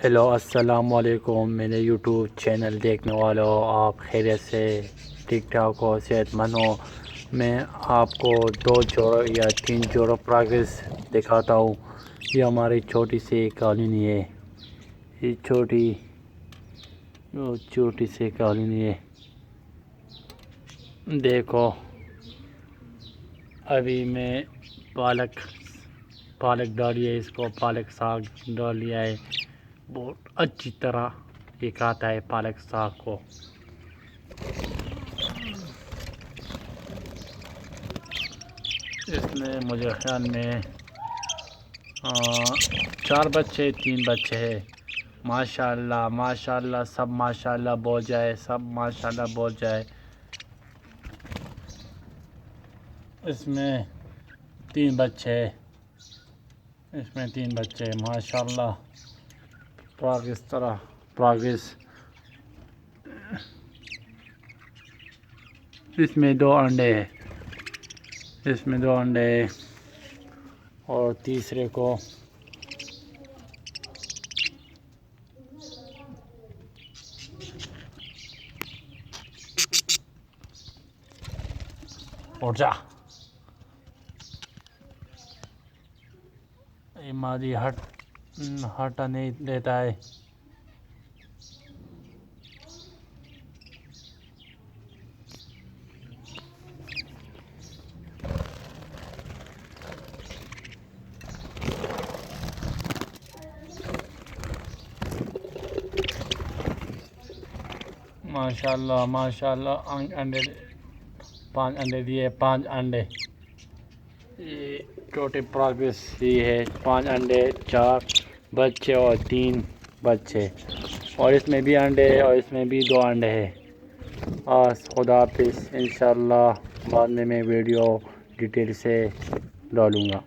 Hello السلام علیکم میرے یوٹیوب چینل دیکھنے والوں، آپ خیریت سے ٹھیک ٹھاک ہو، صحت مند ہو؟ میں آپ کو 2 جوڑوں یا 3 جوڑوں پراگرس دکھاتا ہوں۔ یہ ہماری چھوٹی سی کالونی ہے، یہ چھوٹی سی کالونی ہے۔ دیکھو ابھی میں پالک ڈالی ہے، اس کو پالک ساگ ڈال لیا ہے، بہت اچھی طرح یہ کھاتا ہے پالک ساگ کو۔ اس میں مجھے خیال میں 4 بچے 3 بچے ہیں۔ ماشاءاللہ ماشاءاللہ سب ماشاءاللہ بول جائے، سب ماشاءاللہ بول جائے۔ اس میں 3 بچے ہیں، ماشاءاللہ پراگرس۔ اس میں 2 انڈے ہیں، اور تیسرے کو اٹھ جا، یہ مادی ہٹا نہیں دیتا ہے۔ ماشاءاللہ 5 انڈے دیے، 5 انڈے۔ یہ چھوٹے پراگرس یہ ہے، 5 انڈے 4 بچے اور 3 بچے، اور اس میں بھی انڈے ہے اور اس میں بھی 2 انڈے ہیں۔ خدا حافظ، انشاءاللہ بعد میں ویڈیو ڈیٹیل سے ڈالوں گا۔